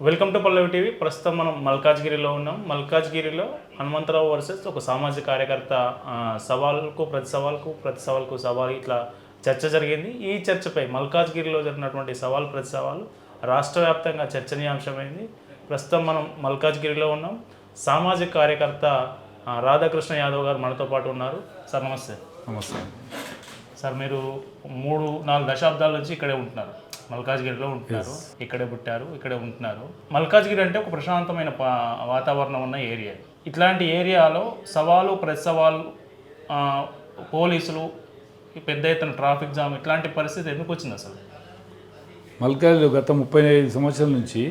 Welcome to Pallavi TV. ప్రస్తుతం మనం మల్కాజ్గిరిలో ఉన్నాం. మల్కాజ్గిరిలో హనుమంతరావు వర్సెస్ ఒక సామాజిక కార్యకర్త సవాల్కు ప్రతి సవాల్కు సవాల్ ఇట్లా చర్చ జరిగింది. ఈ చర్చపై మల్కాజ్గిరిలో జరిగినటువంటి సవాల్ ప్రతి సవాల్ రాష్ట్ర వ్యాప్తంగా చర్చనీయాంశమైంది. ప్రస్తుతం మనం మల్కాజ్గిరిలో ఉన్నాం. సామాజిక కార్యకర్త రాధాకృష్ణ యాదవ్ గారు మనతో పాటు ఉన్నారు. సార్ నమస్తే. నమస్తే సార్, మీరు 3-4 దశాబ్దాల నుంచి ఇక్కడే ఉంటున్నారు, మల్కాజ్గిరిలో ఉంటున్నారు. ఇక్కడే పుట్టారు, ఇక్కడే ఉంటున్నారు. మల్కాజ్గిరి అంటే ఒక ప్రశాంతమైన వాతావరణం ఉన్న ఏరియా. ఇట్లాంటి ఏరియాలో సవాలు ప్రతి సవాలు, పోలీసులు, పెద్ద ఎత్తున ట్రాఫిక్ జామ్, ఇట్లాంటి పరిస్థితి ఎందుకు వచ్చింది అసలు? మల్కాజ్గిరిలో గత 35 సంవత్సరాల నుంచి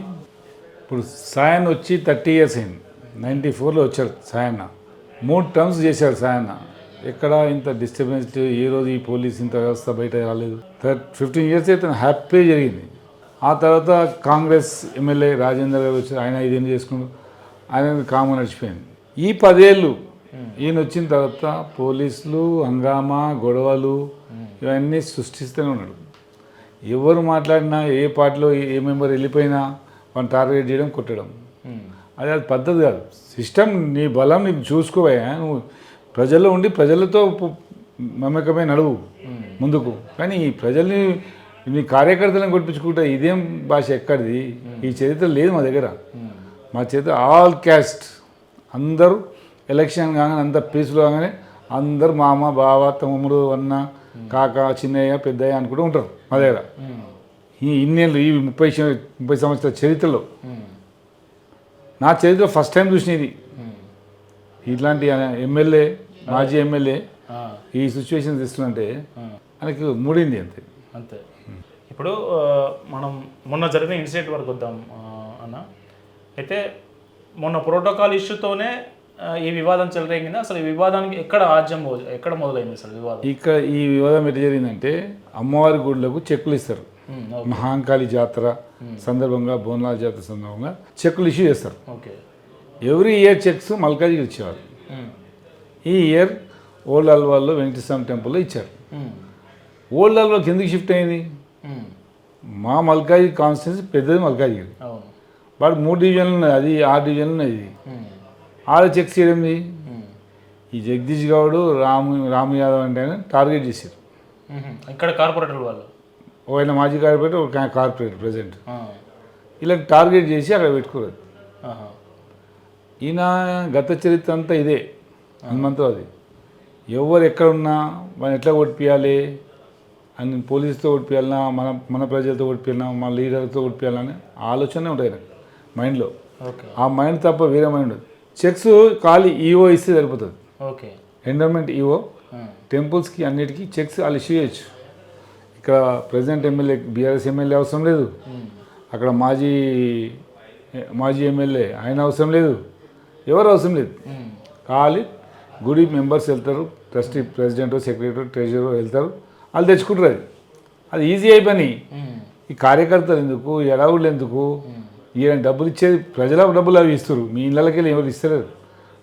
ఇప్పుడు సాయన్ వచ్చి 30 ఇయర్స్ అయింది. 94లో వచ్చాడు సాయన్న. 3 టర్మ్స్ చేశాడు సాయన్న. ఎక్కడ ఇంత డిస్టర్బెన్స్, ఈరోజు ఈ పోలీస్ ఇంత వ్యవస్థ బయట రాలేదు. 15 ఇయర్స్ అయితే హ్యాపీ జరిగింది. ఆ తర్వాత కాంగ్రెస్ ఎమ్మెల్యే రాజేందర్ గారు వచ్చి ఆయన ఇదేం చేసుకున్నారు, ఆయన కామన్ నడిచిపోయింది. ఈ 10 ఏళ్ళు ఈయన వచ్చిన తర్వాత పోలీసులు హంగామా, గొడవలు ఇవన్నీ సృష్టిస్తూనే ఉన్నాడు. ఎవరు మాట్లాడినా, ఏ పార్టీలో ఏ మెంబర్ వెళ్ళిపోయినా వాళ్ళని టార్గెట్ చేయడం, కొట్టడం, అది పద్ధతి కాదు. సిస్టమ్ నీ బలం నీకు చూసుకోవా. నువ్వు ప్రజల్లో ఉండి ప్రజలతో మమేకమే నడువు ముందుకు. కానీ ఈ ప్రజల్ని నీ కార్యకర్తలను కొట్టించుకుంటే ఇదేం భాష ఎక్కడిది? ఈ చరిత్ర లేదు మా దగ్గర. మా చరిత్ర ఆల్ క్యాస్ట్ అందరూ ఎలక్షన్ కాగానే అంత పీసులు కాగానే అందరూ మామ, బావ, తమ్ముడు, అన్న, కాక, చిన్నయ్య, పెద్దయ్య అనుకుంటూ ఉంటారు మా దగ్గర. ఈ ఇన్నేళ్ళు, ఈ 30 సంవత్సరాల చరిత్రలో నా చరిత్ర ఫస్ట్ టైం చూసినది. ఇట్లాంటి ఎమ్మెల్యే, మాజీ ఎమ్మెల్యే ఈ సిచ్యువేషన్ తీసుకుంటే ఆయనకి మూడింది అంతే అంతే. ఇప్పుడు మనం మొన్న జరిగిన ఇన్సిడెంట్ వరకు వద్దాం అన్న. అయితే మొన్న ప్రోటోకాల్ ఇష్యూతోనే ఈ వివాదం చెలరేగింది. అసలు ఈ వివాదానికి ఎక్కడ మొదలైంది అసలు వివాదం? ఇక్కడ ఈ వివాదం ఎట్లా జరిగిందంటే, అమ్మవారి గుడులకు చెక్కులు ఇస్తారు. మహాంకాళి జాతర సందర్భంగా, బోనాల జాతర సందర్భంగా చెక్కులు ఇష్యూ చేస్తారు. Okay. Every year checks Malkajgiri ఇచ్చేవారు. ఈ ఇయర్ ఓల్డ్ అల్వాల్లో వెంకటేశ్వర టెంపుల్లో ఇచ్చారు. ఓల్డ్ అల్వాకి ఎందుకు షిఫ్ట్ అయింది? మా మల్కాజ్గిరి కాన్స్టిట్యున్సీ పెద్దది మల్కాజ్గిరి. వాడు 3 డివిజన్లు ఉన్నాయి, అది 6 డివిజన్లు ఉన్నాయి. ఇది ఆడ చెక్స్ చేయడం ఈ జగదీష్ గౌడ్, రాము యాదవ్ అంటే ఆయన టార్గెట్ చేశారు. ఇక్కడ కార్పొరేటర్ వాళ్ళు, ఆయన మాజీ కార్పొరేటర్, ఒక కార్పొరేటర్ ప్రెసిడెంట్, ఇలా టార్గెట్ చేసి అక్కడ పెట్టుకోలేదు. ఈయన గత చరిత్ర అంతా ఇదే హనుమంతరావు. అది ఎవరు ఎక్కడున్నా మనం ఎట్లా ఓడిపియాలి అని, పోలీసుతో ఓడిపియాలన్నా, మన ప్రజలతో ఓడిపియాలన్నా, మన లీడర్తో ఓడిపియాలని ఆలోచనే ఉంటాయి నాకు మైండ్లో. ఆ మైండ్ తప్ప వేరే మైండ్ ఉండదు. చెక్స్ ఖాళీ ఈఓ ఇస్తే సరిపోతుంది. ఓకే. ఎండోమెంట్ ఈఓ టెంపుల్స్కి అన్నిటికీ చెక్స్ వాళ్ళు ఇష్యూ చేయొచ్చు. ఇక్కడ ప్రెసిడెంట్ ఎమ్మెల్యే, బీఆర్ఎస్ ఎమ్మెల్యే అవసరం లేదు. అక్కడ మాజీ ఎమ్మెల్యే ఆయన అవసరం లేదు, ఎవరు అవసరం లేదు. ఖాళీ గుడి మెంబర్స్ వెళ్తారు, ట్రస్టీ ప్రెసిడెంట్, సెక్రటరీ, ట్రెజరర్ వెళ్తారు, వాళ్ళు తెచ్చుకుంటారు. అది ఈజీ అయిపోయి. ఈ కార్యకర్తలు ఎందుకు, ఎడవుళ్ళు ఎందుకు? ఈయన డబ్బులు ఇచ్చేది ప్రజల డబ్బులు, అవి ఇస్తారు. మీ ఇళ్ళకి వెళ్ళి ఎవరు ఇస్తలేరు.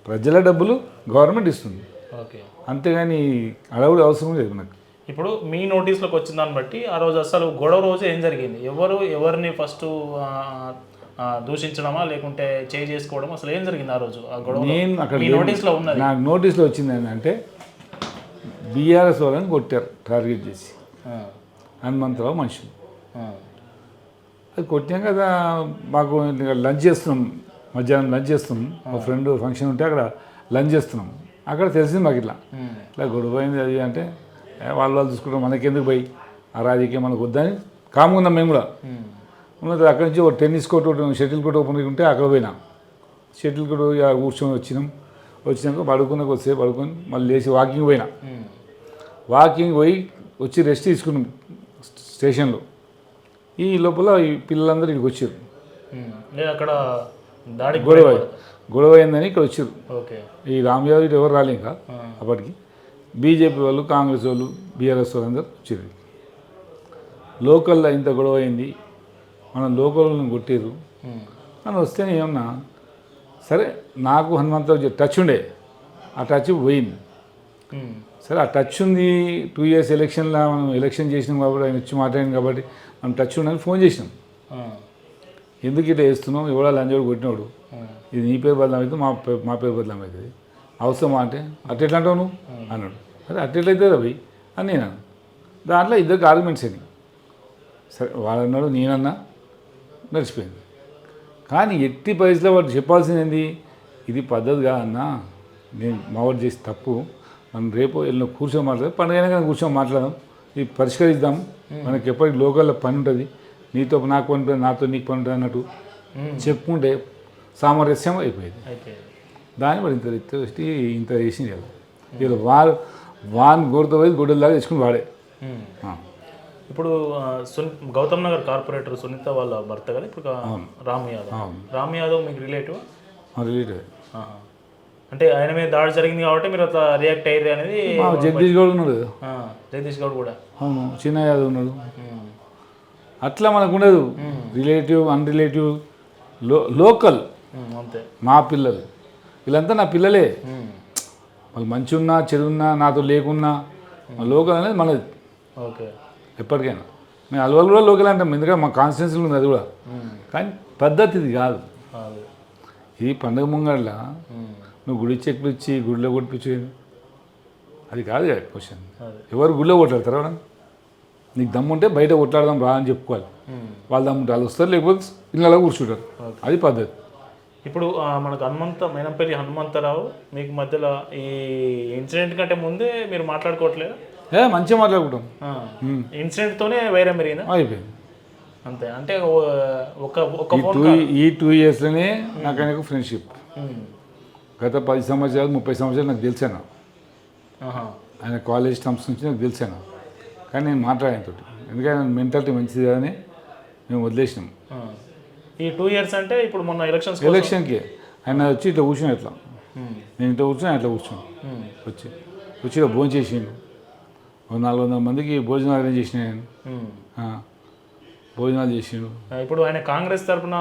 ప్రజల డబ్బులు గవర్నమెంట్ ఇస్తుంది. ఓకే. అంతేగాని అడవులు అవసరం లేదు మనకు. ఇప్పుడు మీ నోటీస్లోకి వచ్చిన దాన్ని బట్టి ఆ రోజు అసలు గొడవ రోజు ఏం జరిగింది? ఎవరిని ఫస్ట్ దూషించడమా లేకుంటే చేయి చేసుకోవడం, అసలు ఏం జరిగింది ఆ రోజు? ఆ గొడవ నేను అక్కడ నోటీస్లో ఉన్నది. నాకు నోటీస్లో వచ్చింది ఏంటంటే, బీఆర్ఎస్ వాళ్ళని కొట్టారు టార్గెట్ చేసి, హనుమంతరావు మనుషులు. అది కొట్టాం కదా. మాకు లంచ్ చేస్తున్నాం, మధ్యాహ్నం లంచ్ చేస్తున్నాం. మా ఫ్రెండ్ ఫంక్షన్ ఉంటే అక్కడ లంచ్ చేస్తున్నాం. అక్కడ తెలిసింది మాకు ఇట్లా గొడవ అయింది. అది అంటే వాళ్ళు చూసుకుంటాం, మనకెందుకు పోయి ఆ రాజకీయం మనకు వద్దని కామ్గా ఉన్నాం మేము కూడా. ఉన్నది అక్కడి నుంచి ఒక tennis court, shuttle court open ఉంటే అక్కడ పోయినా. షటిల్ కోర్టు కూర్చొని వచ్చినాక పడుకున్న కొద్దిసేపు పడుకొని మళ్ళీ లేచి వాకింగ్ పోయినా. వాకింగ్ పోయి వచ్చి రెస్ట్ తీసుకున్నాం స్టేషన్లో. ఈ లోపల ఈ పిల్లలందరూ ఇక్కడికి వచ్చారు. అక్కడ గొడవ అయిందని ఇక్కడ వచ్చారు. ఓకే. ఈ రామ్ యాదవ్ ఎవరు రాలే ఇంకా అప్పటికి. బీజేపీ వాళ్ళు, కాంగ్రెస్ వాళ్ళు, బీఆర్ఎస్ వాళ్ళు అందరూ వచ్చారు. లోకల్లో ఇంత గొడవ అయింది, మనం లోకల్ని కొట్టారు అని వస్తే ఏమన్నా సరే. నాకు హనుమంతరావు టచ్ ఉండే, ఆ టచ్ పోయింది. సరే, ఆ టచ్ ఉంది. 2 ఇయర్స్ ఎలక్షన్లో మనం ఎలక్షన్ చేసినాం కాబట్టి, ఆయన వచ్చి మాట్లాడింది కాబట్టి మనం టచ్ ఉండని ఫోన్ చేసినాం. ఎందుకు ఇట్లా వేస్తున్నావు ఎవడో లంజోడు కొట్టినోడు ఇది నీ పేరు బదలం అవుతుంది మా పేరు బదలం అవుతుంది అవసరమా అంటే అట్లా అంటావు నువ్వు అన్నాడు అదే అట్లయితే రవి అని నేను అన్నాను దాంట్లో ఇద్దరికి ఆర్గ్యుమెంట్స్ అని సరే వాడన్నాడు నేనన్నా నడిచిపోయింది కానీ ఎట్టి పరిస్థితిలో వాడు చెప్పాల్సింది ఏంది ఇది పద్ధతి కాదన్నా నేను మావాడు చేసి తప్పు మనం రేపు వెళ్ళిన కూర్చొని మాట్లాడదాం పండుగ కానీ కూర్చొని మాట్లాడదాం ఇది పరిష్కరిద్దాం మనకి ఎప్పటికి లోకల్లో పని ఉంటుంది నీతో నాకు పని ఉంటుంది నాతో నీకు పని ఉంటుంది అన్నట్టు చెప్పుకుంటే సామరస్యం అయిపోయింది దాన్ని వాడు ఇంత చేసింది కదా ఇలా వాన్ గోడతో పోయి గొడ్డలాగా తెచ్చుకుని వాడే ఇప్పుడు గౌతమ్ నగర్ కార్పొరేటర్ సునీత వాళ్ళ భర్త కదా ఇప్పుడు రామ్ యాదవ్ రామ్ యాదవ్ మీకు రిలేటివ్ అంటే ఆయన మీద దాడి జరిగింది కాబట్టి మీరు అట్లా రియాక్ట్ అయ్యారు అనేది జగదీష్ గౌడ్ ఉన్నాడు జగదీష్ గౌడ్ కూడా అవును చిన్న యాదవ్ ఉన్నాడు అట్లా మనకు ఉండదు రిలేటివ్ అన్రిలేటివ్ లోకల్ అంతే మా పిల్లలు వీళ్ళంతా నా పిల్లలే వాళ్ళు మంచి ఉన్నా చెడు ఉన్నా నాతో లేకున్నా లోకల్ అనేది మనది ఓకే ఎప్పటికైనా మేము అలవాళ్ళు కూడా లోకల్ అంటాం ఎందుకంటే మా కాన్స్టిట్యున్సీలో ఉంది అది కూడా కానీ పద్ధతి ఇది కాదు ఇది పండుగ ముంగళ్ళ నువ్వు గుడి చెక్కులు ఇచ్చి గుడిలో కొట్టించి అది కాదు కదా క్వశ్చన్ ఎవరు గుడిలో కొట్లాడతారా నీకు దమ్ముంటే బయట కొట్లాడదాం రా అని చెప్పుకోవాలి వాళ్ళు దమ్ముంటే వాళ్ళు వస్తారు లేకపోతే ఇళ్ళలో కూర్చుంటారు అది పద్ధతి ఇప్పుడు మనకు మైనంపల్లి హనుమంతరావు మీకు మధ్యలో ఈ ఇన్సిడెంట్ కంటే ముందే మీరు మాట్లాడుకోవట్లేదు మంచిగా మాట్లాడుకుంటాం ఇన్సిడెంట్తోనే వైరం పెరిగిందా అయిపోయింది అంతే అంటే ఒక ఈ 2 ఇయర్స్లోనే నాకు ఆయనకు ఫ్రెండ్షిప్ గత 10 సంవత్సరాలు 30 సంవత్సరాలు నాకు తెలిసాను ఆయన కాలేజ్ టర్మ్స్ నుంచి నాకు తెలిసాను కానీ నేను మాట్లాడాను ఎందుకంటే ఆయన మెంటాలిటీ మంచిది కానీ మేము వదిలేసినాం ఈ 2 ఇయర్స్ అంటే ఇప్పుడు మొన్న ఎలక్షన్కి ఆయన వచ్చి ఇట్లా కూర్చుని ఇట్లా నేను ఇట్లా కూర్చొని అట్లా కూర్చోను వచ్చి ఇట్లా భోజనం చేసిండు 400 మందికి భోజనాలు అరేంజ్ చేసిన భోజనాలు చేసిండు ఇప్పుడు ఆయన కాంగ్రెస్ తరఫున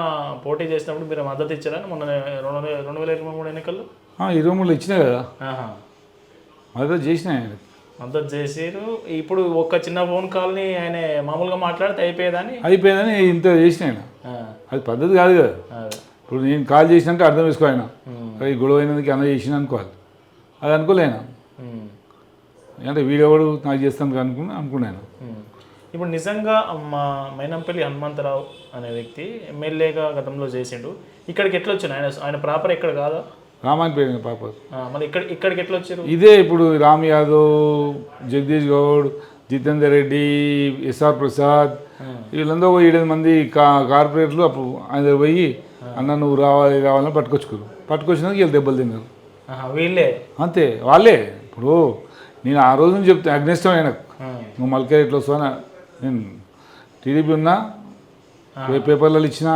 పోటీ చేసినప్పుడు మీరు మద్దతు ఇచ్చారా మొన్న 2023 ఎన్నికల్లో 23లో ఇచ్చినా కదా మద్దతు చేసిన ఆయన మద్దతు చేసారు ఇప్పుడు ఒక చిన్న ఫోన్ కాల్ని ఆయన మామూలుగా మాట్లాడితే అయిపోయిందని ఇంత చేసిన ఆయన అది పద్ధతి కాదు కదా ఇప్పుడు నేను కాల్ చేసినంటే అర్థం చేసుకో ఆయన ఈ గొడవ అయినందుకు అన్న చేసిన అనుకోవాలి అది అనుకోలేను అంటే వీడెవడు నాకు చేస్తాను అనుకున్నాను ఇప్పుడు నిజంగా మా మైనంపల్లి హనుమంతరావు అనే వ్యక్తి ఎమ్మెల్యేగా గతంలో చేసిండు ఇక్కడికి ఎట్లా వచ్చాను ఆయన ప్రాపర్ ఎక్కడ కాదా రామాయణపేట పాప మళ్ళీ ఇక్కడికి ఎట్లా వచ్చారు ఇదే ఇప్పుడు రామ్ యాదవ్ జగదీష్ గౌడ్ జితేందర్ రెడ్డి ఎస్ఆర్ ప్రసాద్ వీళ్ళందరూ 7 మంది కార్పొరేటర్లు అప్పుడు ఆయన పోయి అన్న నువ్వు రావాలని పట్టుకొచ్చినాక వీళ్ళు దెబ్బలు తిన్నారు వీళ్ళే అంతే వాళ్ళే ఇప్పుడు నేను ఆ రోజు నుంచి చెప్తాను అగ్నిష్టం ఆయనకు నువ్వు మల్కాయ ఎట్లా వస్తావు నేను టీడీపీ ఉన్నా పేపర్లలో ఇచ్చినా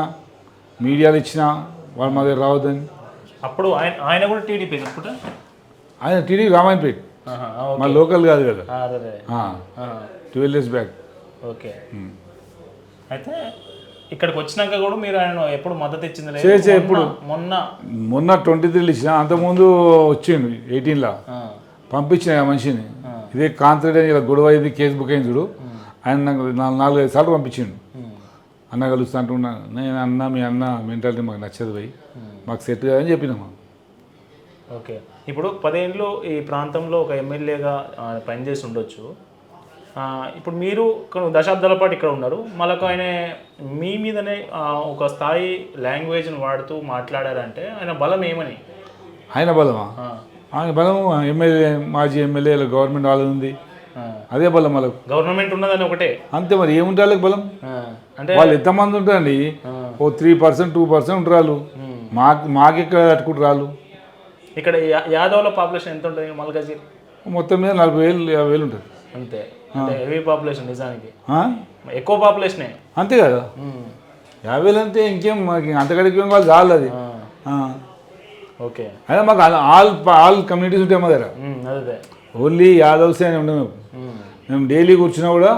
మీడియాలో ఇచ్చినా వాళ్ళ మా దగ్గర రావద్దని అప్పుడు ఆయన కూడా టీడీపీ ఆయన టీడీపీ రామాయణపేట మా లోకల్ కాదు కదా 12 years బ్యాక్ ఓకే అయితే ఇక్కడికి వచ్చినాక కూడా మీరు ఆయన ఎప్పుడు మద్దతు ఇచ్చింది ఎప్పుడు మొన్న 23 ఇచ్చిన అంతకుముందు వచ్చిండు 18లో పంపించిన ఆ మనిషిని ఇదే కాంతరెడ్డి అని ఇలా గొడవ అయింది కేసు బుక్ అయింది చూడు ఆయన నాకు 4-5 సార్లు పంపించిండు అన్న కలుస్తా అంటున్నా నేను అన్న మీ అన్న మెంటాలిటీ మాకు నచ్చదు పోయి మాకు సెట్ కాదని చెప్పినామా ఓకే ఇప్పుడు 10 ఏళ్ళు ఈ ప్రాంతంలో ఒక ఎమ్మెల్యేగా పనిచేసి ఉండొచ్చు ఇప్పుడు మీరు దశాబ్దాల పాటు ఇక్కడ ఉన్నారు మళ్ళీ ఆయన మీ మీదనే ఒక స్థాయి లాంగ్వేజ్ని వాడుతూ మాట్లాడారంటే ఆయన బలం ఏమని ఆయన బలమా ఆయన బలం ఎమ్మెల్యే మాజీ ఎమ్మెల్యేల గవర్నమెంట్ వాళ్ళది ఉంది అదే బలం వాళ్ళకు గవర్నమెంట్ ఉన్నదని ఒకటే అంతే మరి ఏముంటే వాళ్ళకి బలం అంటే వాళ్ళు ఎంతమంది ఉంటారండి ఓ 3% 2% ఉంటారు వాళ్ళు మాకు ఎక్కడ తట్టుకుంటారు వాళ్ళు ఇక్కడ యాదవ్ల పాపులేషన్ ఎంత ఉంటుంది మల్కాజ్గిరి మొత్తం మీద 40,000-50,000 ఉంటుంది అంతే హెవీ పాపులేషన్ నిజానికి ఎక్కువ పాపులేషనే అంతే కదా 50,000 అంటే ఇంకేం మాకు అంతకడికి వాళ్ళు చాలు అది ఓకే అదే మాకు ఆల్ కమ్యూనిటీస్ ఉంటాయి మా దగ్గర అదే ఓన్లీ యాదవ్స్ అని ఉండవు మేము డైలీ కూర్చున్నా కూడా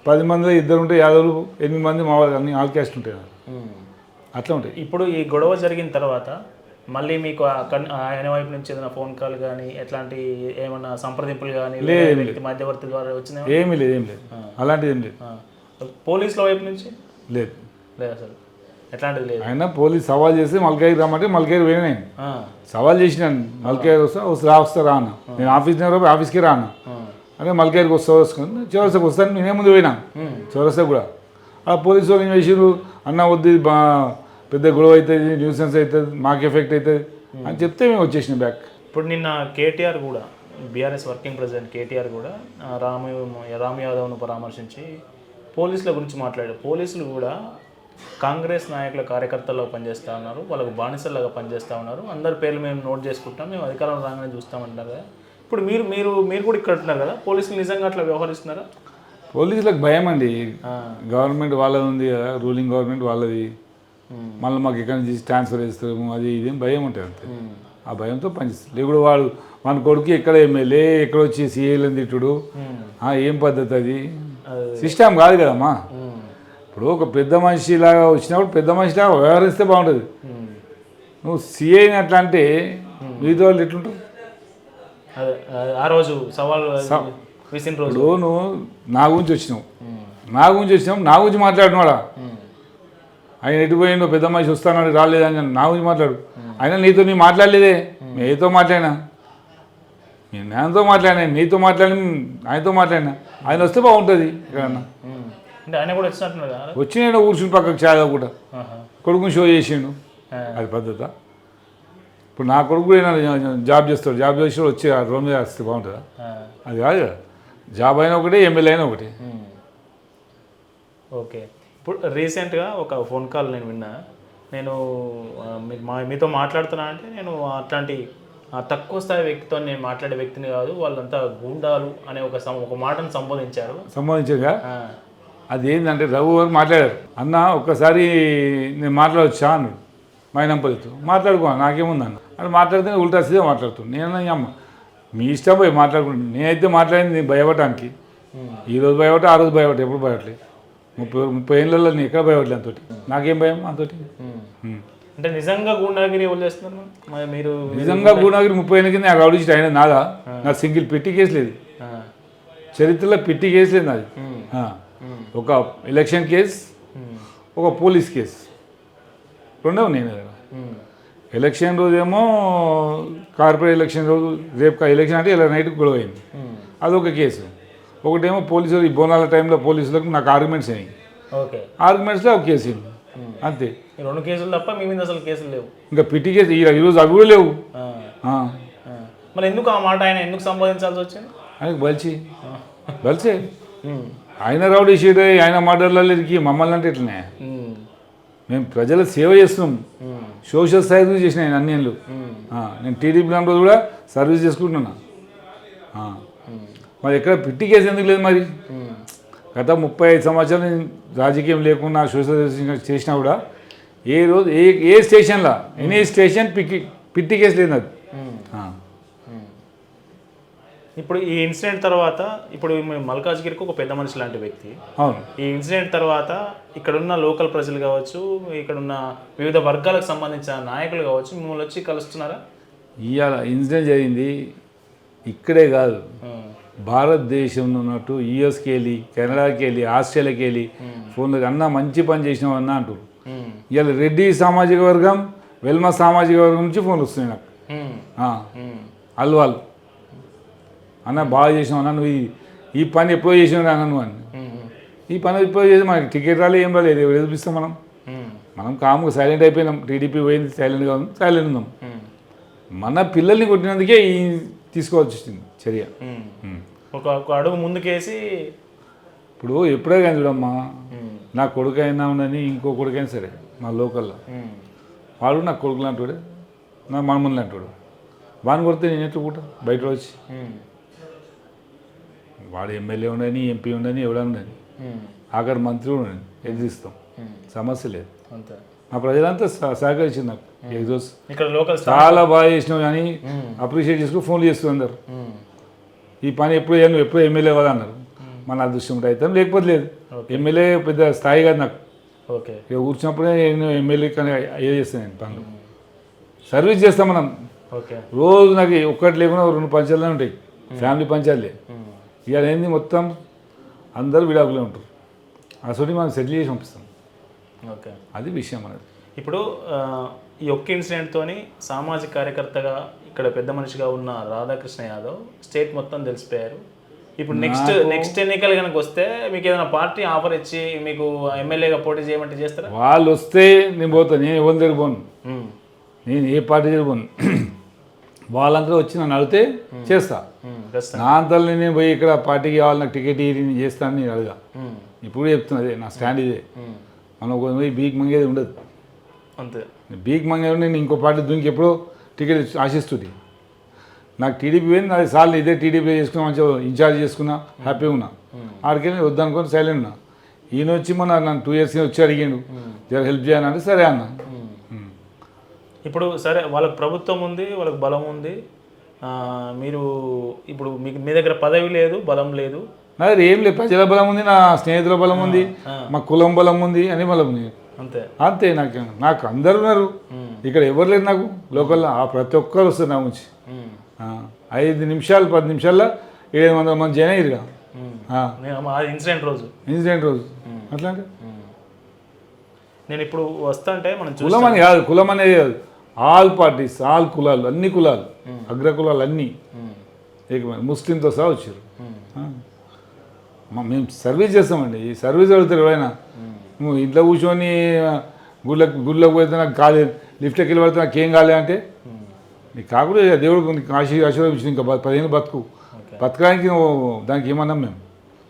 10 మందిలో 2 ఉంటే యాదవులు 8 మంది మా వాళ్ళు అన్ని ఆల్ క్యాస్ట్ ఉంటాయి అట్లా ఉంటాయి ఇప్పుడు ఈ గొడవ జరిగిన తర్వాత మళ్ళీ మీకు ఆయన వైపు నుంచి ఏదైనా ఫోన్ కాల్ కానీ ఎట్లాంటి ఏమన్నా సంప్రదింపులు కానీ వ్యక్తి మధ్యవర్తి ద్వారా వచ్చినాయి ఏమీ లేదు అలాంటిది ఏం లేదు పోలీసుల వైపు నుంచి లేదు అసలు ఎట్లాంటిది లేదు. ఆయన పోలీస్ సవాల్ చేసి మల్కాయికి రమ్మంటే మల్కాయికి పోయినా నేను ఆ, సవాల్ చేసినాను. మల్కాయి వస్తా రాను, నేను ఆఫీస్కి రాను అంటే మల్కాయికి వస్తాను, చౌరస్తాకి వస్తాను. నేనే ముందు పోయినా చౌరస్తా కూడా. ఆ పోలీసు వాళ్ళు ఏం చేసారు, అన్న వద్దు పెద్ద గొడవ అవుతుంది, న్యూసెన్స్ అవుతుంది, మాకు ఎఫెక్ట్ అవుతుంది అని చెప్తే మేము వచ్చేసినాం బ్యాక్. ఇప్పుడు నిన్న కేటీఆర్ కూడా బీఆర్ఎస్ వర్కింగ్ ప్రెసిడెంట్ కేటీఆర్ కూడా రామ్ యాదవ్ను పరామర్శించి పోలీసుల గురించి మాట్లాడారు. పోలీసులు కూడా కాంగ్రెస్ నాయకుల కార్యకర్తల్లో పనిచేస్తూ ఉన్నారు, వాళ్ళకు బానిసల్లాగా పనిచేస్తూ ఉన్నారు, అందరి పేర్లు మేము నోట్ చేసుకుంటాం, మేము అధికారం రాగానే చూస్తామంటారు కదా. ఇప్పుడు మీరు మీరు మీరు కూడా ఇక్కడ ఉంటున్నారు కదా, పోలీసులు నిజంగా అట్లా వ్యవహరిస్తున్నారా? పోలీసులకు భయం అండి, గవర్నమెంట్ వాళ్ళది ఉంది కదా, రూలింగ్ గవర్నమెంట్ వాళ్ళది, మళ్ళీ మాకు ఎక్కడి నుంచి ట్రాన్స్ఫర్ చేస్తాము అది ఇదేం భయం ఉంటుంది అంతే. ఆ భయంతో పనిచేస్తారు. లేకుండా వాడు మన కొడుకు ఎక్కడ ఎమ్మెల్యే ఎక్కడ వచ్చి సీఏలను తిట్టుడు, ఏం పద్ధతి అది, సిస్టమ్ కాదు కదమ్మా. ఇప్పుడు ఒక పెద్ద మనిషిలాగా వచ్చినప్పుడు పెద్ద మనిషిలాగా వ్యవహరిస్తే బాగుంటుంది. నువ్వు సీఏని అట్లా అంటే మిగతా వాళ్ళు ఎట్లుంటారు? ఆ రోజు సవాల్ విసిన రోజు ఇప్పుడు నువ్వు నా గురించి వచ్చినావు, నా గురించి మాట్లాడినాడా, ఆయన ఎటుపోయిందో పెద్ద మనిషి వస్తానని రాలేదని నా గురించి మాట్లాడు. అయినా నీతో నీ మాట్లాడలేదే, మీతో మాట్లాడినా, నేను నాన్నతో మాట్లాడినా, నీతో మాట్లాడి ఆయనతో మాట్లాడినా, ఆయన వస్తే బాగుంటుంది. ఎక్కడన్నా అంటే ఆయన కూడా వచ్చినట్టున్నాడు, వచ్చిన కూర్చుని పక్కకు చాలా కూడా కొడుకుని షో చేసిండు, అది పద్ధత. ఇప్పుడు నా కొడుకు కూడా జాబ్ చేస్తాడు, జాబ్ చేసి వచ్చి ఆ రోడ్ మీద వస్తే బాగుంటుందా? అది కాదు కదా. జాబ్ అయినా ఒకటే, ఎమ్మెల్యే అయినా ఒకటి. ఓకే. ఇప్పుడు రీసెంట్గా ఒక ఫోన్ కాల్ నేను విన్నా. నేను మీతో మాట్లాడుతున్నా అంటే నేను అట్లాంటి తక్కువ స్థాయి వ్యక్తితో నేను మాట్లాడే వ్యక్తిని కాదు, వాళ్ళంతా గూండాలు అనే ఒక మాటను సంబోధించారుగా. అది ఏంటంటే రఘు గారు మాట్లాడారు, అన్న ఒక్కసారి నేను మాట్లాడొచ్చా అన్నాడు. మైనంపల్లితో మాట్లాడుకో నాకేముంది అన్న అని మాట్లాడితే ఉల్టా సీదా మాట్లాడుతుంది. నేను అమ్మ మీ ఇష్టం పోయి మాట్లాడుకుంటాను, నేనైతే మాట్లాడింది నేను భయపడటానికి. ఈరోజు భయపడ్డా, ఆ రోజు భయపడ్డా, ఎప్పుడు భయపడలేదు. 30 ఏళ్ళలో నేను ఎక్కడ భయపడలేదు అంతటి, నాకేం భయం అంతటి. అంటే నిజంగా గూండాగిరి ఎవరు చేస్తున్నారు మీరు? నిజంగా గూండాగిరి 30 ఏళ్ళ కింద నాకు రౌడీ అయినా నాదా? నాకు సింగిల్ పెట్టి కేసు లేదు, చరిత్రలో పెట్టి కేసు లేదు నాది. ఒక ఎలక్షన్ కేసు, ఒక పోలీస్ కేసు, రెండవ నేను. ఎలక్షన్ రోజేమో కార్పొరేట్ ఎలక్షన్ రోజు, రేపు ఎలక్షన్ అంటే ఇలా నైట్కి గొడవ అయింది, అదొక కేసు. ఒకటేమో పోలీసులు ఈ బోనాల టైంలో పోలీసులకు నాకు ఆర్గ్యుమెంట్స్ అయినాయి, ఆర్గ్యుమెంట్స్లో ఒక కేసు అయింది అంతే. 2 కేసులు తప్ప మీ మీద అసలు కేసులు లేవు. ఇంకా పిటి కేసు ఈరోజు అవి కూడా లేవు. మరి ఎందుకు ఆ మాట ఆయన ఎందుకు సంబోధించాల్సి వచ్చింది? ఆయనకు బలిసే ఆయన రౌడీ షీట్, ఆయన మర్డర్లకి మమ్మల్ని అంటే ఇట్లనే. మేము ప్రజల సేవ చేస్తున్నాం, సోషల్ సర్వీస్ చేసిన ఆయన అన్నేళ్ళు. నేను టీడీపీ దాంట్లో కూడా సర్వీస్ చేసుకుంటున్నా. మరి ఎక్కడ పిట్టి కేసు ఎందుకు లేదు? మరి గత 35 సంవత్సరాలు నేను రాజకీయం లేకుండా సోషల్ సర్వీస్ చేసినా కూడా ఏ రోజు ఏ స్టేషన్లో ఎనీ స్టేషన్ పిట్టి కేసు లేదు అది. ఇప్పుడు ఈ ఇన్సిడెంట్ తర్వాత, ఇప్పుడు మల్కాజ్గిరికి ఒక పెద్ద మనిషి లాంటి వ్యక్తి, అవును, ఈ ఇన్సిడెంట్ తర్వాత ఇక్కడున్న లోకల్ ప్రజలు కావచ్చు, ఇక్కడున్న వివిధ వర్గాలకు సంబంధించిన నాయకులు కావచ్చు, మిమ్మల్ని వచ్చి కలుస్తున్నారా? ఇవాళ ఇన్సిడెంట్ జరిగింది ఇక్కడే కాదు, భారతదేశంలో ఉన్నట్టు యూఎస్కి వెళ్ళి, కెనడాకి వెళ్ళి, ఆస్ట్రేలియాకి వెళ్ళి ఫోన్లో అన్న మంచి పని చేసినావు అన్న అంటారు. ఇవాళ రెడ్డి సామాజిక వర్గం, వెల్మ సామాజిక వర్గం నుంచి ఫోన్లు వస్తున్నాయి నాకు. అల్వాళ్ళు అన్న బాగా చేసినావు అన్న, నువ్వు ఈ పని ఎప్పుడో చేసినావు అన్న నువ్వు అని. ఈ పని ఎప్పుడో చేసి మనకి టికెట్ రాలే, ఏం రాలేదు, ఎవరు చూపిస్తాం మనం కాముగా సైలెంట్ అయిపోయినాం. టీడీపీ పోయింది, సైలెంట్గా ఉంది, సైలెంట్ ఉన్నాం. మన పిల్లల్ని కొట్టినందుకే ఈ తీసుకోవాల్సి వచ్చింది చర్య. ఒక అడుగు ముందుకేసి ఇప్పుడు ఎప్పుడే కానీ చూడమ్మా, నా కొడుకు అయినా ఉండని ఇంకో కొడుకైనా సరే మా లోకల్లో వాడు నా కొడుకు లాంటివాడు, నా మనమని లాంటివాడు. వాడిని కొడితే నేను ఎట్లా కూడా బయట వచ్చి, వాడు ఎమ్మెల్యే ఉండని, ఎంపీ ఉండని, ఎవడని ఉండని, ఆఖరి మంత్రి ఉండని ఎదిరిస్తాం, సమస్య లేదు. మా ప్రజలంతా సహకరించింది నాకు. ఈరోజు చాలా బాగా చేసినావు కానీ అప్రిషియేట్ చేసుకుని ఫోన్లు చేస్తూ అందరు, ఈ పని ఎప్పుడు చేయను, ఎప్పుడు ఎమ్మెల్యే కదా అన్నారు. మన అదృష్టం ఉంటే అవుతాం, లేకపోతే లేదు. ఎమ్మెల్యే పెద్ద స్థాయి కాదు నాకు. ఇక కూర్చున్నప్పుడే నేను ఎమ్మెల్యే కానీ ఏ చేస్తాను, నేను పనులు సర్వీస్ చేస్తాం మనం. రోజు నాకు ఒక్కటి లేకుండా 2 పంచాలనే ఉంటాయి, ఫ్యామిలీ పంచాలే. ఇక ఏంది మొత్తం అందరూ విడాకులే ఉంటారు, అసలు మనం సెటిల్ చేసి పంపిస్తాం. ఓకే. అది విషయం అనేది. ఇప్పుడు ఈ ఒక్క ఇన్సిడెంట్తోని సామాజిక కార్యకర్తగా ఇక్కడ పెద్ద మనిషిగా ఉన్న రాధాకృష్ణ యాదవ్ స్టేట్ మొత్తం తెలిసిపోయారు. ఇప్పుడు నెక్స్ట్ ఎన్నికలు కనుక వస్తే మీకు ఏదైనా పార్టీ ఆఫర్ ఇచ్చి మీకు ఎమ్మెల్యేగా పోటీ చేయమంటే చేస్తారా? వాళ్ళు వస్తే నేను పోతాను, నేను ఎవరి దగ్గర పోను, నేను ఏ పార్టీ దగ్గర పోను. వాళ్ళందరూ వచ్చి నన్ను అడిగితే చేస్తా. నా అంతలో నేను పోయి ఇక్కడ పార్టీకి కావాలి నాకు టికెట్ ఇవ్వి నేను చేస్తాను నేను అడగా. ఇప్పుడు చెప్తున్నా అదే నా స్టాండ్ ఇదే. మనం పోయి బీక్ మంగేది ఉండదు. అంతే. బీక్ మంగేది నేను ఇంకో పార్టీ దునికి ఎప్పుడో టికెట్ ఆశిస్తుంది. నాకు టీడీపీ పోయింది, నాది సార్లు ఇదే టీడీపీ చేసుకున్నా, మంచిగా ఇన్ఛార్జ్ చేసుకున్నా, హ్యాపీగా ఉన్నా. ఆడికెళ్ళి వద్దనుకొని సైలెంట్ ఉన్నా. ఈయన వచ్చి మొన్న నన్ను 2 years వచ్చి అడిగాడు జర హెల్ప్ చేయాలంటే సరే అన్న. ఇప్పుడు సరే వాళ్ళకి ప్రభుత్వం ఉంది, వాళ్ళకి బలం ఉంది, మీరు ఇప్పుడు మీకు మీ దగ్గర పదవి లేదు, బలం లేదు. నా దగ్గర ఏం లేదు, ప్రజల బలం ఉంది, నా స్నేహితుల బలం ఉంది, మా కులం బలం ఉంది అని బలం ఉంది. అంతే అంతే. నాకు అందరు ఉన్నారు ఇక్కడ, ఎవరు లేరు నాకు లోకల్లో. ప్రతి ఒక్కరు వస్తారు నా నుంచి. 5 నిమిషాలు 10 నిమిషాల్లో 700 మంది జనం ఇరుగా ఇన్సిడెంట్ రోజు అట్లా అంటే నేను ఇప్పుడు వస్తుంటే మనం కులం అని కాదు, కులం అనేది కాదు, ఆల్ పార్టీస్, ఆల్ కులాలు, అన్ని కులాలు, అగ్ర కులాలు అన్నీ ముస్లింతో సహా వచ్చారు. మేము సర్వీస్ చేస్తామండి. ఈ సర్వీస్ అడుగుతారు ఎవరైనా. నువ్వు ఇంట్లో కూర్చొని గుళ్ళకి పోతే నాకు కాలేదు, లిఫ్ట్కి వెళ్ళి పడితే నాకు ఏం కాలే అంటే నీకు కాకుండా దేవుడు నీకు ఆశీర్వదించింది, ఇంకా 10 ఏళ్ళు బతుకు. బతకడానికి దానికి ఏమన్నాం మేము,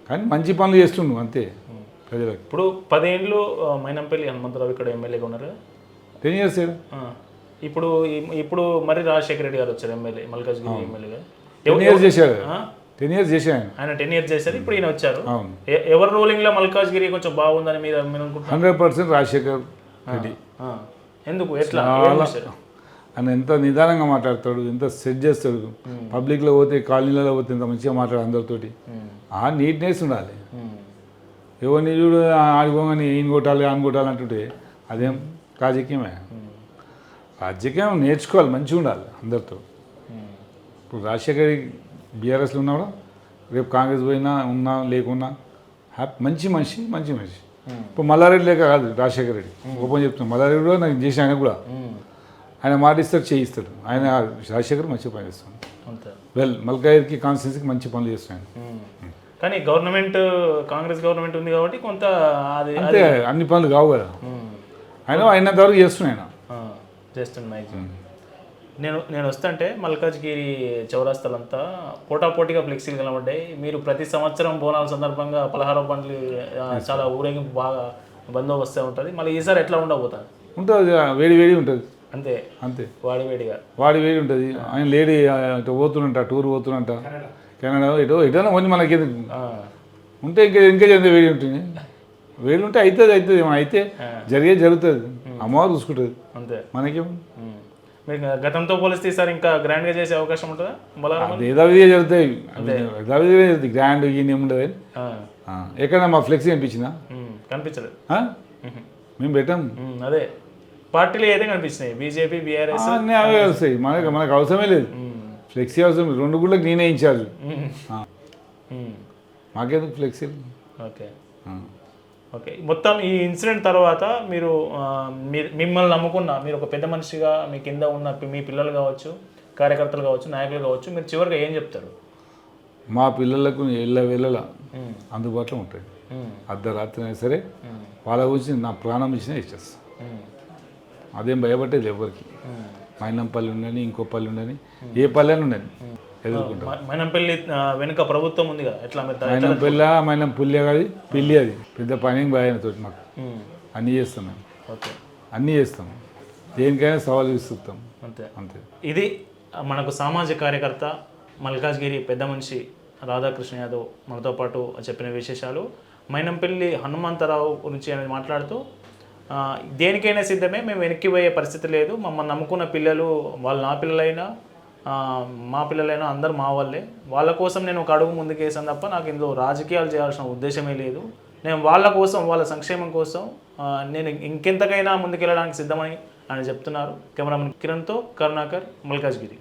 కానీ మంచి పనులు చేస్తుండు అంతే ప్రజలకు. ఇప్పుడు 10 ఏళ్ళు మైనంపల్లి హనుమంతరావు ఇక్కడ ఎమ్మెల్యేగా ఉన్నారు. 10 years. ఇప్పుడు మరి రాజశేఖర రెడ్డి గారు వచ్చారు ఎమ్మెల్యే, మల్కాజ్గిరి ఎమ్మెల్యేగా. 10 years చేశారు. 10 years చేశారు ఆయన. 10 years చేశారు. ఇప్పుడు ఈయన వచ్చారు. ఎవరు రూలింగ్ లో మల్కాజ్గిరి కొంచెం బాగుందని మీరు అనుకుంటున్నారు? 100% రాజశేఖర్ రెడ్డి. ఎందుకు? ఎట్లా? ఆయన ఎంత నిదానంగా మాట్లాడతాడు, ఎంత సెట్ చేస్తాడు. పబ్లిక్లో పోతే, కాలనీలలో పోతే ఎంత మంచిగా మాట్లాడు అందరితోటి. ఆ నీట్నెస్ ఉండాలి. ఎవరిని చూడు ఆడుకోగానే ఈయన కొట్టాలి ఆయన కొట్టాలి అంటుంటే అదేం రాజకీయమే. రాజకీయం నేర్చుకోవాలి, మంచిగా ఉండాలి అందరితో. ఇప్పుడు రాజశేఖర్ బీఆర్ఎస్లో ఉన్నా కూడా రేపు కాంగ్రెస్ పోయినా ఉన్నా లేకున్నా మంచి మనిషి. ఇప్పుడు మల్లారెడ్డి లేక కాదు రాజశేఖర రెడ్డి, ఓపెన్ చెప్తున్నాను. మల్లారెడ్డి కూడా నాకు చేసి ఆయన కూడా ఆయన మాట ఇస్తాడు, చేయిస్తాడు. ఆయన రాజశేఖర్ మంచి పని చేస్తాడు. మల్కాజ్గిరికి కాన్స్టిట్యున్సీకి మంచి పనులు చేస్తాడు. కానీ గవర్నమెంట్, కాంగ్రెస్ గవర్నమెంట్ ఉంది కాబట్టి కొంత అంతే, అన్ని పనులు కావు కదా. అయినంత వరకు చేస్తున్నాయి. నేను వస్తుంటే మల్కాజ్గిరి చౌరాస్తాలంతా పోటాపోటీగా ఫ్లెక్సీలు కనబడ్డాయి. మీరు ప్రతి సంవత్సరం బోనాల సందర్భంగా పలహార బండ్లు చాలా ఊరేగింపు బాగా బందోబస్తే ఉంటుంది. మళ్ళీ ఈసారి ఎట్లా ఉండబోతుంది? ఉంటుంది, వేడి ఉంటుంది. అంతే వాడి వేడి ఉంటుంది. ఆయన లేడీ పోతున్నట్ట, టూర్ పోతున్నట్ట, కెనడా ఎటైనా కొంచెం మనకి ఉంటే ఇంకా వేడి ఉంటుంది. వేడి ఉంటే అవుతుంది అయితే జరుగుతుంది. అమ్మవారు చూసుకుంటుంది. అంతే. మనకేం మీకు గతంతో పోలిస్తే ఈసారి ఇంకా గ్రాండ్గా చేసే అవకాశం ఉంటుందా? యథావిధిగా జరుగుతాయి. యథావిధిగా జరుగుతాయి. గ్రాండ్ ఏమి ఉండదు. ఎక్కడన్నా మా ఫ్లెక్సీ కనిపించిందా? కనిపించలేదు. మేము పెట్టాం. అదే పార్టీలు ఏదైనా కనిపిస్తున్నాయి, బీజేపీ, బీఆర్ఎస్ అన్నీ అవే వస్తాయి. మనకు అవసరమే లేదు ఫ్లెక్సీ. అవసరం 2 గుళ్ళకి నేనే ఇన్ఛార్జ్. మాకెందుకు ఫ్లెక్సీ? ఓకే. మొత్తం ఈ ఇన్సిడెంట్ తర్వాత మీరు మిమ్మల్ని నమ్ముకున్న, మీరు ఒక పెద్ద మనిషిగా మీ కింద ఉన్న మీ పిల్లలు కావచ్చు, కార్యకర్తలు కావచ్చు, నాయకులు కావచ్చు, మీరు చివరిగా ఏం చెప్తారు? మా పిల్లలకు వేళ అందుబాటులో ఉంటాయి. అర్ధరాత్రి అయినా సరే వాళ్ళ గురించి నా ప్రాణం ఇచ్చినా ఇచ్చేస్తాను. అదేం భయపట్టేది ఎవరికి. మైనంపల్లి ఉండని, ఇంకో పల్లి ఉండని, ఏ పల్లె అని ఉండని ఎదుర్కొంటాం. మైనంపల్లి వెనుక ప్రభుత్వం ఉందిగా, ఎట్లా? మైనంపల్లి కాదు, పిల్లి. అది పెద్ద పని భయంతో మాకు అన్నీ చేస్తాం. మేము అన్నీ చేస్తాం. దేనికైనా సవాలు విసురుతాం. అంతే. ఇది మనకు సామాజిక కార్యకర్త, మల్కాజ్గిరి పెద్ద మనిషి రాధాకృష్ణ యాదవ్ మనతో పాటు చెప్పిన విశేషాలు. మైనంపల్లి హనుమంతరావు గురించి అనేది మాట్లాడుతూ, దేనికైనా సిద్ధమే, మేము వెనక్కిపోయే పరిస్థితి లేదు. మమ్మల్ని నమ్ముకున్న పిల్లలు, వాళ్ళు నా పిల్లలైనా మా పిల్లలైనా అందరూ మా వాళ్ళే. వాళ్ళ కోసం నేను ఒక అడుగు ముందుకేసాను తప్ప నాకు ఇందులో రాజకీయాలు చేయాల్సిన ఉద్దేశమే లేదు. నేను వాళ్ళ కోసం, వాళ్ళ సంక్షేమం కోసం నేను ఇంకెంతకైనా ముందుకెళ్ళడానికి సిద్ధమని ఆయన చెప్తున్నారు. కెమెరామెన్ కిరణ్తో కరుణాకర్, మల్కాజ్గిరి.